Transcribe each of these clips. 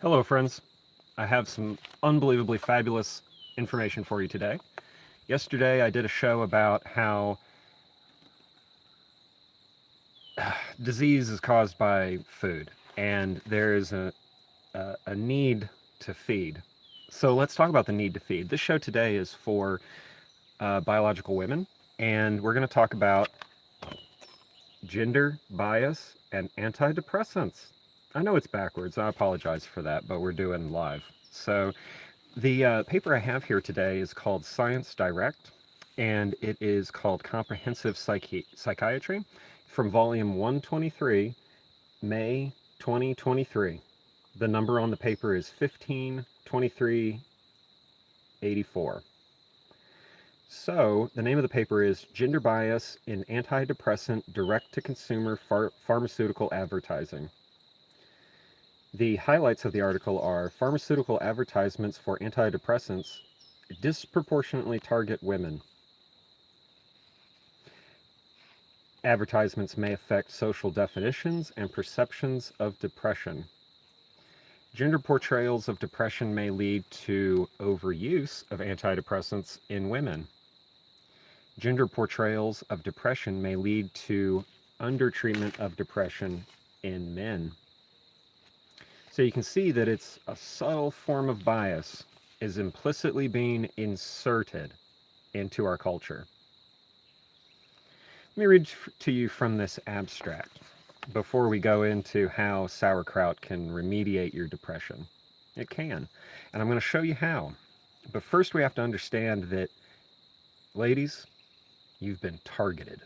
Hello, friends. I have some unbelievably fabulous information for you today. Yesterday, I did a show about how disease is caused by food, and there is a need to feed. So, let's talk about the need to feed. This show today is for biological women, and we're going to talk about gender bias and antidepressants. I know it's backwards. I apologize for that, but we're doing live. So, the paper I have here today is called Science Direct, and it is called Comprehensive Psychiatry from volume 123, May 2023. The number on the paper is 152384. So, the name of the paper is Gender Bias in Antidepressant Direct-to-Consumer Pharmaceutical Advertising. The highlights of the article are pharmaceutical advertisements for antidepressants disproportionately target women. Advertisements may affect social definitions and perceptions of depression. Gender portrayals of depression may lead to overuse of antidepressants in women. Gender portrayals of depression may lead to undertreatment of depression in men. So you can see that it's a subtle form of bias is implicitly being inserted into our culture. Let me read to you from this abstract before we go into how sauerkraut can remediate your depression. It can, and I'm going to show you how. But first we have to understand that, ladies, you've been targeted.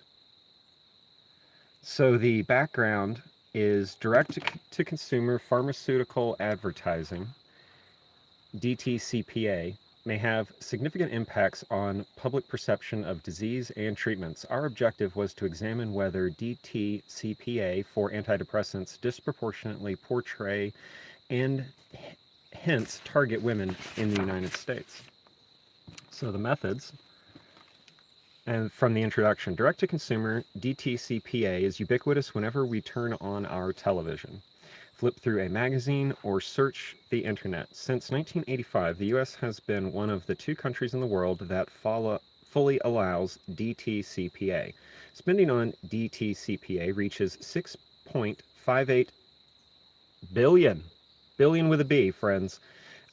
So the background is direct-to-consumer pharmaceutical advertising, DTCPA, may have significant impacts on public perception of disease and treatments. Our objective was to examine whether DTCPA for antidepressants disproportionately portray and hence target women in the United States. So the methods. And from the introduction, direct-to-consumer DTCPA is ubiquitous whenever we turn on our television, flip through a magazine, or search the internet. Since 1985, the U.S. has been one of the 2 countries in the world that fully allows DTCPA. Spending on DTCPA reaches $6.58 billion with a B, friends,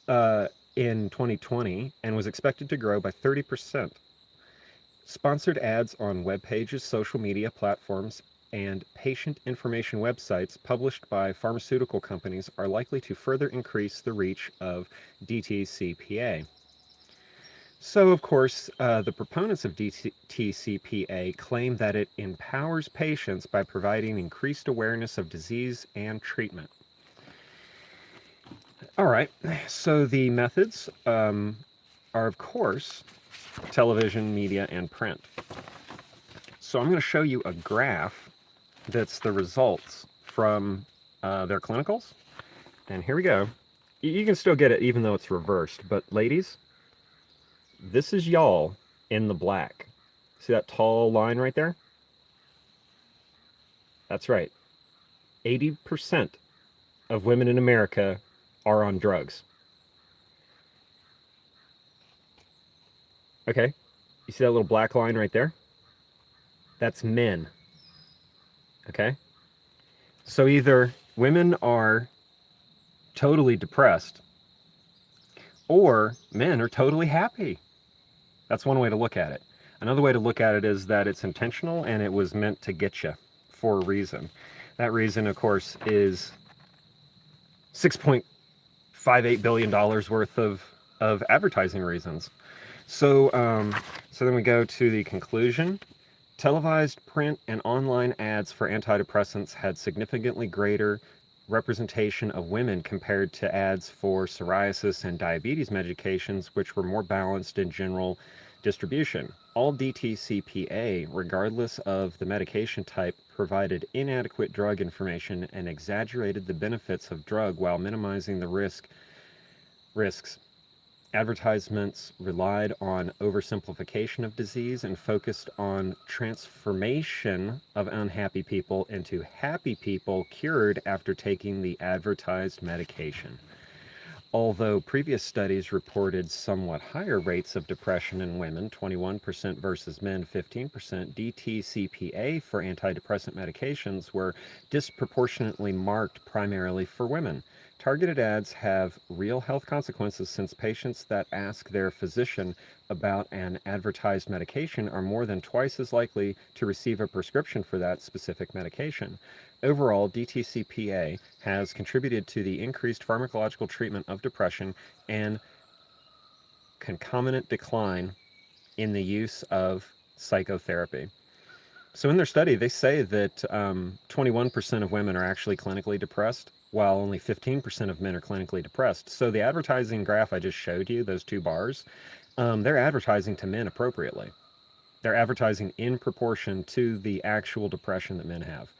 in 2020, and was expected to grow by 30%. Sponsored ads on web pages, social media platforms, and patient information websites published by pharmaceutical companies are likely to further increase the reach of DTCPA. So, of course, the proponents of DTCPA claim that it empowers patients by providing increased awareness of disease and treatment. All right, so the methods are, of course, television, media, and print. So I'm going to show you a graph that's the results from their clinicals. And here we go. You can still get it even though it's reversed. But ladies, this is y'all in the black. See that tall line right there? That's right. 80% of women in America are on drugs. Okay, you see that little black line right there? That's men. Okay? So either women are totally depressed or men are totally happy. That's one way to look at it. Another way to look at it is that it's intentional and it was meant to get you for a reason. That reason, of course, is $6.58 billion worth of advertising reasons. So then we go to the conclusion. Televised print and online ads for antidepressants had significantly greater representation of women compared to ads for psoriasis and diabetes medications, which were more balanced in general distribution. All DTCPA, regardless of the medication type, provided inadequate drug information and exaggerated the benefits of drug while minimizing the risks. Advertisements relied on oversimplification of disease and focused on transformation of unhappy people into happy people cured after taking the advertised medication. Although previous studies reported somewhat higher rates of depression in women, 21% versus men, 15%, DTCPA for antidepressant medications were disproportionately marked primarily for women. Targeted ads have real health consequences since patients that ask their physician about an advertised medication are more than twice as likely to receive a prescription for that specific medication. Overall, DTCPA has contributed to the increased pharmacological treatment of depression and concomitant decline in the use of psychotherapy. So in their study, they say that 21% of women are actually clinically depressed, while only 15% of men are clinically depressed. So the advertising graph I just showed you, those two bars, they're advertising to men appropriately. They're advertising in proportion to the actual depression that men have.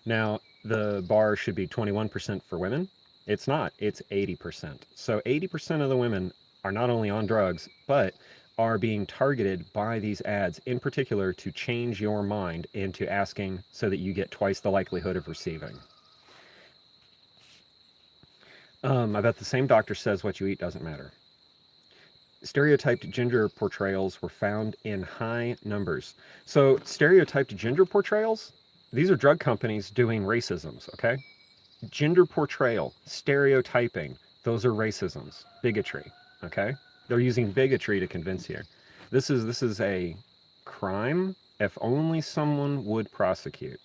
Now, the bar should be 21% for women. It's not, it's 80%. So 80% of the women are not only on drugs, but are being targeted by these ads in particular to change your mind into asking so that you get twice the likelihood of receiving. I bet the same doctor says what you eat doesn't matter. Stereotyped gender portrayals were found in high numbers. So stereotyped gender portrayals, these are drug companies doing racisms, okay? Gender portrayal, stereotyping, those are racisms, bigotry, okay? They're using bigotry to convince you. This is a crime if only someone would prosecute.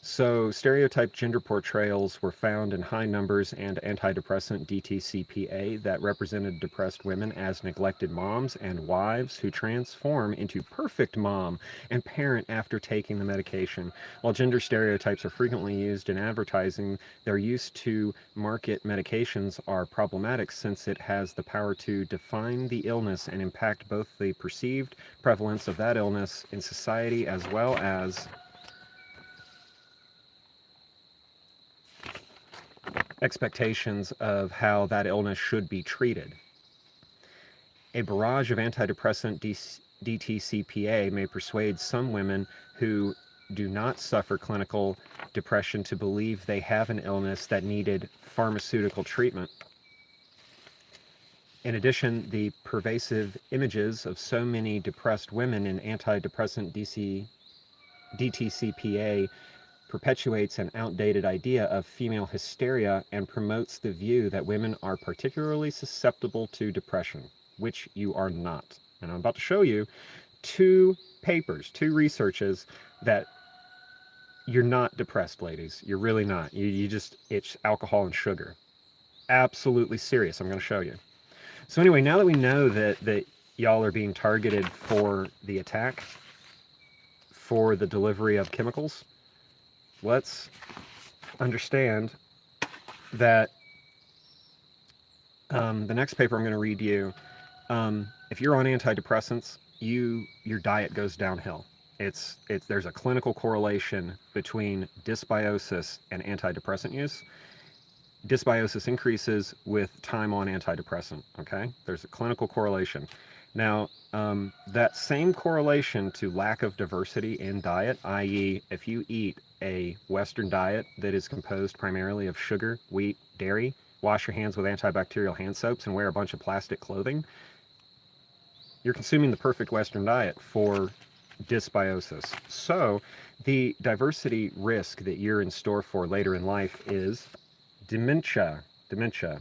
So stereotyped gender portrayals were found in high numbers, and antidepressant DTCPA that represented depressed women as neglected moms and wives who transform into perfect mom and parent after taking the medication. While gender stereotypes are frequently used in advertising, their use to market medications are problematic since it has the power to define the illness and impact both the perceived prevalence of that illness in society as well as expectations of how that illness should be treated. A barrage of antidepressant DTCPA may persuade some women who do not suffer clinical depression to believe they have an illness that needed pharmaceutical treatment. In addition, the pervasive images of so many depressed women in antidepressant DTCPA perpetuates an outdated idea of female hysteria and promotes the view that women are particularly susceptible to depression, which you are not. And I'm about to show you two papers, two researches that you're not depressed, ladies. You're really not. You just, it's alcohol and sugar. Absolutely serious. I'm going to show you. So anyway, now that we know that y'all are being targeted for the attack, for the delivery of chemicals, let's understand that the next paper I'm going to read you, if you're on antidepressants, your diet goes downhill. There's a clinical correlation between dysbiosis and antidepressant use. Dysbiosis increases with time on antidepressant, okay? There's a clinical correlation. Now, that same correlation to lack of diversity in diet, i.e. if you eat a Western diet that is composed primarily of sugar, wheat, dairy, wash your hands with antibacterial hand soaps, and wear a bunch of plastic clothing, you're consuming the perfect Western diet for dysbiosis. So the diversity risk that you're in store for later in life is dementia. Dementia.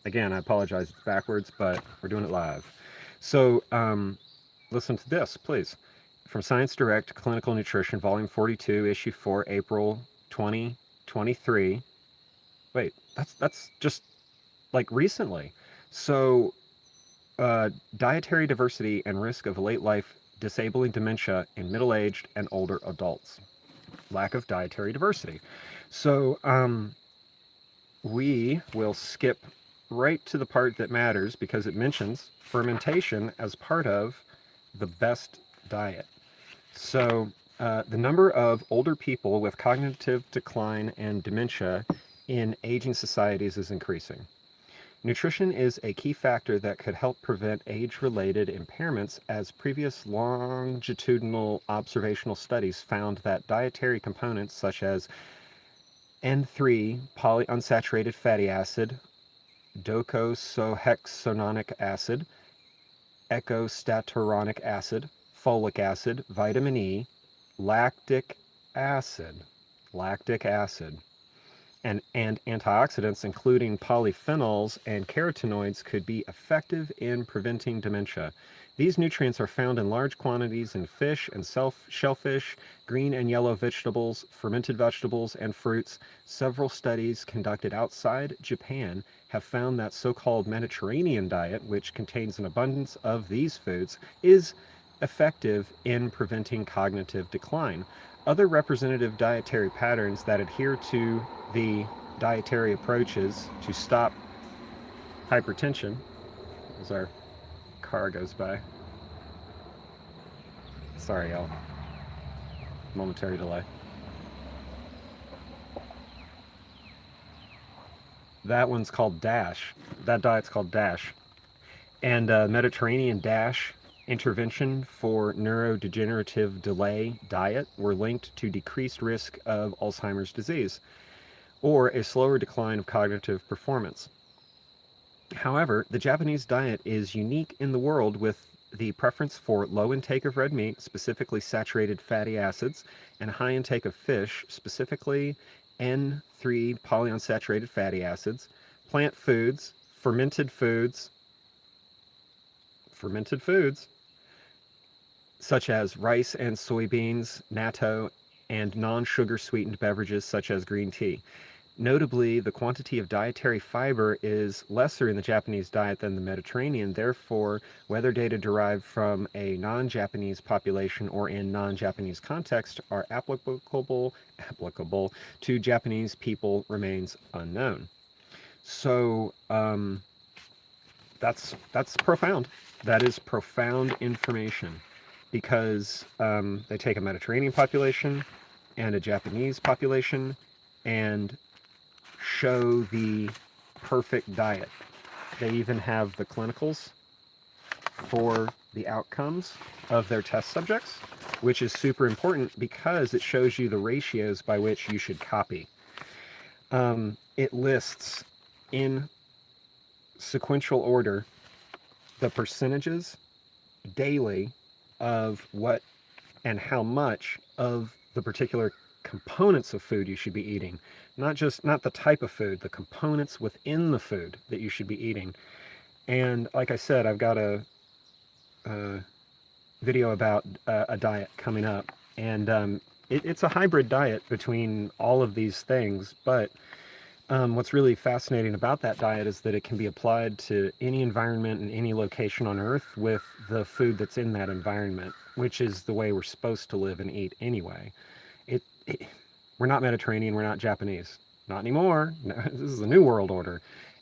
Again, I apologize, it's backwards, but we're doing it live. So listen to this, please. From Science Direct, Clinical Nutrition, Volume 42, Issue 4, April 2023. Wait, that's just like recently. So dietary diversity and risk of late life disabling dementia in middle-aged and older adults. Lack of dietary diversity. So we will skip right to the part that matters because it mentions fermentation as part of the best diet. So the number of older people with cognitive decline and dementia in aging societies is increasing. Nutrition is a key factor that could help prevent age-related impairments, as previous longitudinal observational studies found that dietary components such as N3 polyunsaturated fatty acid, docosahexaenonic acid, ecostaturonic acid, folic acid, vitamin E, lactic acid, lactic acid, and antioxidants, including polyphenols and carotenoids, could be effective in preventing dementia. These nutrients are found in large quantities in fish and shellfish, green and yellow vegetables, fermented vegetables, and fruits. Several studies conducted outside Japan have found that so-called Mediterranean diet, which contains an abundance of these foods, is effective in preventing cognitive decline. Other representative dietary patterns that adhere to the dietary approaches to stop hypertension, as our car goes by. Sorry, y'all. Momentary delay. That one's called DASH. That diet's called DASH. And Mediterranean DASH intervention for neurodegenerative delay diet were linked to decreased risk of Alzheimer's disease or a slower decline of cognitive performance. However, the Japanese diet is unique in the world, with the preference for low intake of red meat, specifically saturated fatty acids, and high intake of fish, specifically N3 polyunsaturated fatty acids, plant foods, fermented foods, such as rice and soybeans, natto, and non-sugar sweetened beverages such as green tea. Notably, the quantity of dietary fiber is lesser in the Japanese diet than the Mediterranean. Therefore, whether data derived from a non-Japanese population or in non-Japanese context are applicable to Japanese people remains unknown. So that's profound. That is profound information, because they take a Mediterranean population and a Japanese population and show the perfect diet. They even have the clinicals for the outcomes of their test subjects, which is super important because it shows you the ratios by which you should copy. It lists in sequential order the percentages daily of what and how much of the particular components of food you should be eating. Not the type of food, the components within the food that you should be eating. And like I said, I've got a video about a diet coming up, and it's a hybrid diet between all of these things. But what's really fascinating about that diet is that it can be applied to any environment and any location on Earth with the food that's in that environment, which is the way we're supposed to live and eat anyway. We're not Mediterranean, we're not Japanese. Not anymore. No, this is a new world order.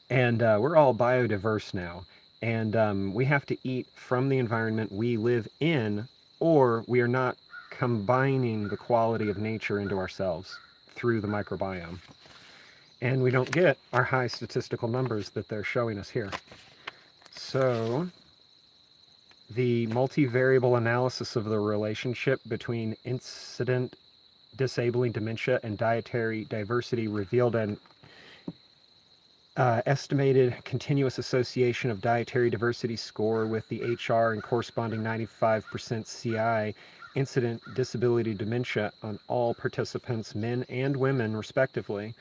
And we're all biodiverse now. And we have to eat from the environment we live in, or we are not combining the quality of nature into ourselves through the microbiome. And we don't get our high statistical numbers that they're showing us here. So the multivariable analysis of the relationship between incident disabling dementia and dietary diversity revealed an estimated continuous association of dietary diversity score with the HR and corresponding 95% CI incident disability dementia on all participants, men and women, respectively.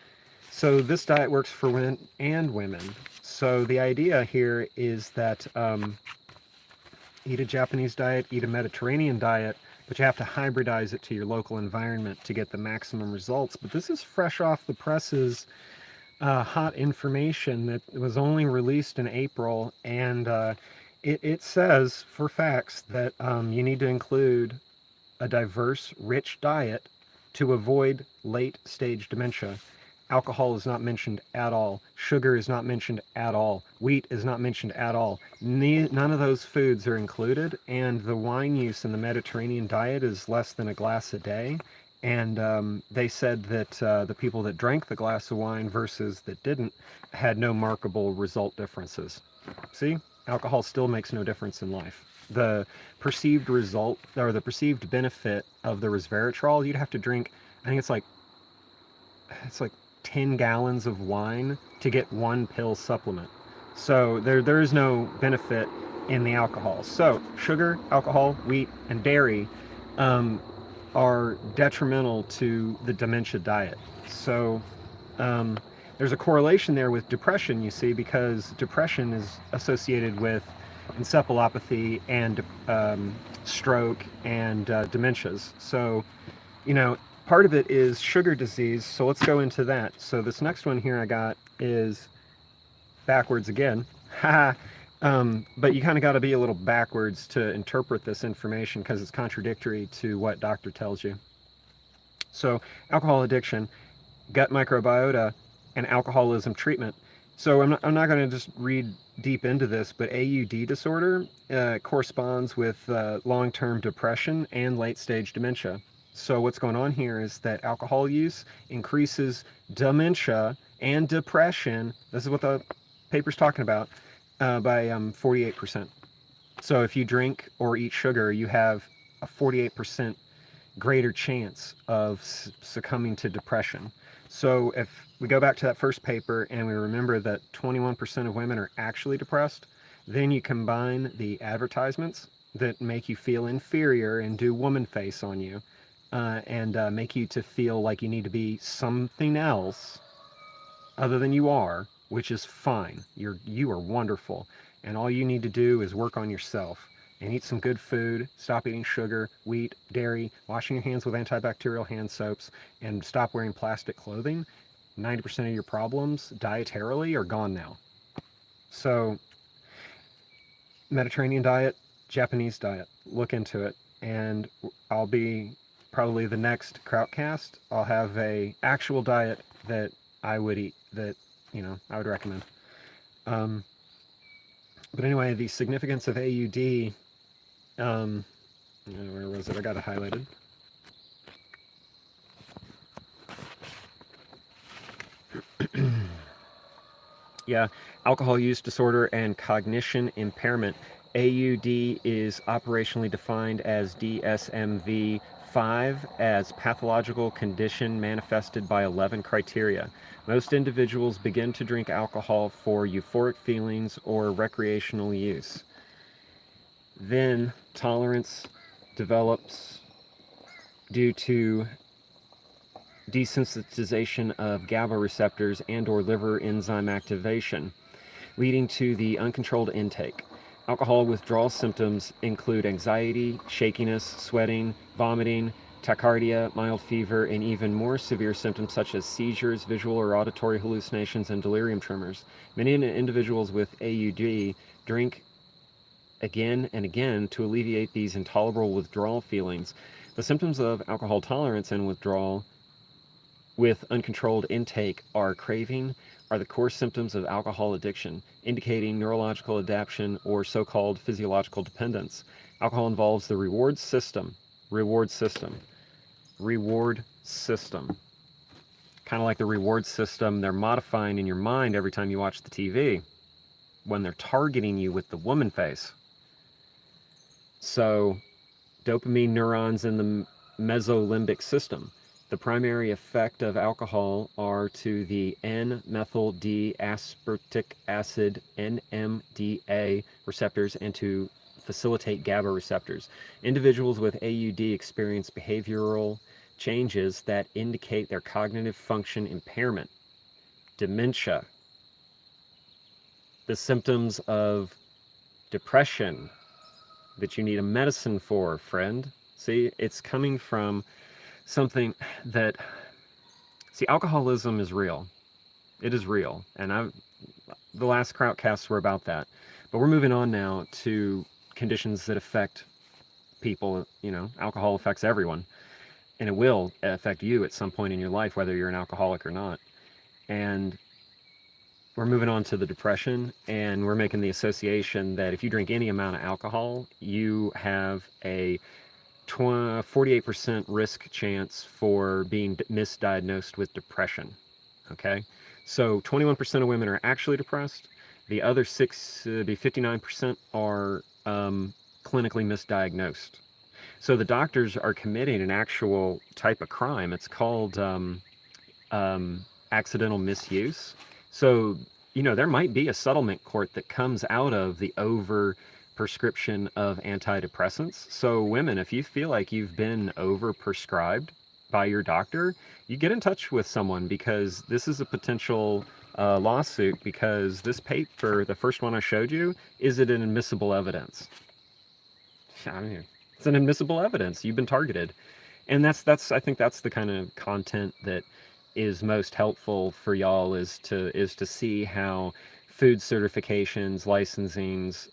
So this diet works for men and women. So the idea here is that eat a Japanese diet, eat a Mediterranean diet, but you have to hybridize it to your local environment to get the maximum results. But this is fresh off the presses, hot information that was only released in April, and it says for facts that you need to include a diverse, rich diet to avoid late-stage dementia. Alcohol is not mentioned at all. Sugar is not mentioned at all. Wheat is not mentioned at all. None of those foods are included, and the wine use in the Mediterranean diet is less than a glass a day. And they said that the people that drank the glass of wine versus that didn't had no markable result differences. See? Alcohol still makes no difference in life. The perceived result, or the perceived benefit of the resveratrol, you'd have to drink, I think it's like 10 gallons of wine to get one pill supplement. So there is no benefit in the alcohol. So sugar, alcohol, wheat, and dairy um, are detrimental to the dementia diet. So um, there's a correlation there with depression, you see, because depression is associated with encephalopathy and stroke and dementias. So, you know, part of it is sugar disease. So let's go into that. So this next one here I got is backwards again. But you kind of got to be a little backwards to interpret this information because it's contradictory to what doctor tells you. So alcohol addiction, gut microbiota, and alcoholism treatment. So I'm not going to just read deep into this, but AUD disorder corresponds with long-term depression and late-stage dementia. So what's going on here is that alcohol use increases dementia and depression. This is what the paper's talking about, by 48%. So if you drink or eat sugar, you have a 48% greater chance of succumbing to depression. So if we go back to that first paper and we remember that 21% of women are actually depressed, then you combine the advertisements that make you feel inferior and do woman face on you, and make you to feel like you need to be something else other than you are, which is fine. You are wonderful, and all you need to do is work on yourself and eat some good food, stop eating sugar, wheat, dairy, washing your hands with antibacterial hand soaps, and stop wearing plastic clothing. 90% of your problems dietarily are gone now. So Mediterranean diet, Japanese diet, look into it, and I'll be probably the next KrautCast. I'll have a actual diet that I would eat, that I would recommend. But anyway, the significance of AUD, where was it? I got it highlighted. Yeah, alcohol use disorder and cognition impairment. AUD is operationally defined as DSMV-5 as pathological condition manifested by 11 criteria. Most individuals begin to drink alcohol for euphoric feelings or recreational use. Then tolerance develops due to desensitization of GABA receptors and/or liver enzyme activation, leading to the uncontrolled intake. Alcohol withdrawal symptoms include anxiety, shakiness, sweating, vomiting, tachycardia, mild fever, and even more severe symptoms such as seizures, visual or auditory hallucinations, and delirium tremors. Many individuals with AUD drink again and again to alleviate these intolerable withdrawal feelings. The symptoms of alcohol tolerance and withdrawal with uncontrolled intake are craving, are the core symptoms of alcohol addiction, indicating neurological adaptation or so-called physiological dependence. Alcohol involves the reward system. Kind of like the reward system they're modifying in your mind every time you watch the TV when they're targeting you with the woman face. So, dopamine neurons in the mesolimbic system. The primary effect of alcohol are to the N-methyl D-aspartic acid NMDA receptors and to facilitate GABA receptors. Individuals with AUD experience behavioral changes that indicate their cognitive function impairment, dementia, the symptoms of depression that you need a medicine for, friend. See, it's coming from something that, alcoholism is real. It is real. And the last KrautCasts were about that. But we're moving on now to conditions that affect people. Alcohol affects everyone. And it will affect you at some point in your life, whether you're an alcoholic or not. And we're moving on to the depression, and we're making the association that if you drink any amount of alcohol, you have a 48% risk chance for being misdiagnosed with depression. Okay, so 21% of women are actually depressed. The other 59% are clinically misdiagnosed. So the doctors are committing an actual type of crime. It's called accidental misuse. So there might be a settlement court that comes out of the over prescription of antidepressants. So women, if you feel like you've been over prescribed by your doctor, you get in touch with someone, because this is a potential lawsuit, because this paper, the first one I showed you, is it an admissible evidence? I mean, it's an admissible evidence. You've been targeted. And I think that's the kind of content that is most helpful for y'all, is to see how food certifications, licensings,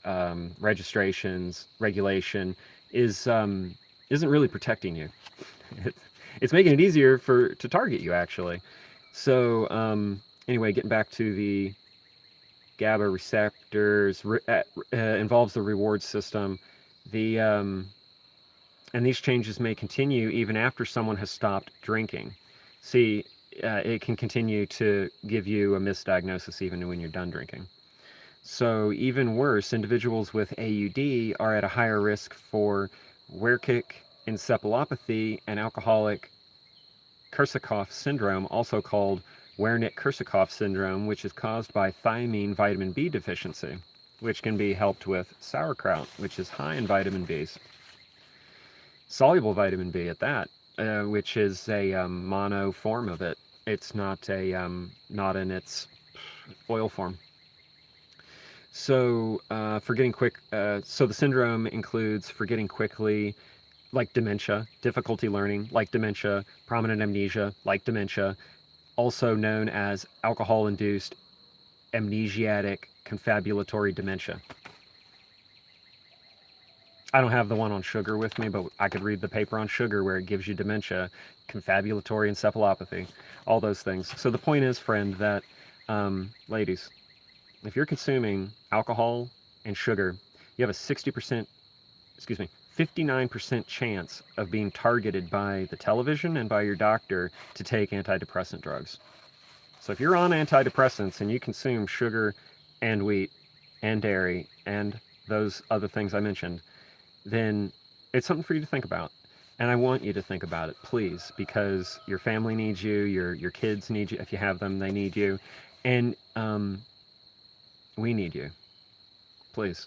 registrations, regulation isn't really protecting you. It's making it easier to target you, actually. So anyway, getting back to the GABA receptors, involves the reward system. The and these changes may continue even after someone has stopped drinking. See, it can continue to give you a misdiagnosis even when you're done drinking. So even worse, individuals with AUD are at a higher risk for Wernicke encephalopathy and alcoholic Korsakoff syndrome, also called Wernicke-Korsakoff syndrome, which is caused by thiamine vitamin B deficiency, which can be helped with sauerkraut, which is high in vitamin Bs. Soluble vitamin B at that, which is a mono form of it. It's not in its oil form. So so the syndrome includes forgetting quickly, like dementia, difficulty learning, like dementia, prominent amnesia, like dementia, also known as alcohol-induced amnesiatic confabulatory dementia. I don't have the one on sugar with me, but I could read the paper on sugar where it gives you dementia, confabulatory encephalopathy, all those things. So the point is, friend, that ladies, if you're consuming alcohol and sugar, you have a 59% chance of being targeted by the television and by your doctor to take antidepressant drugs. So if you're on antidepressants and you consume sugar and wheat and dairy and those other things I mentioned, then it's something for you to think about. And I want you to think about it, please, because your family needs you, your kids need you. If you have them, they need you. And we need you. Please.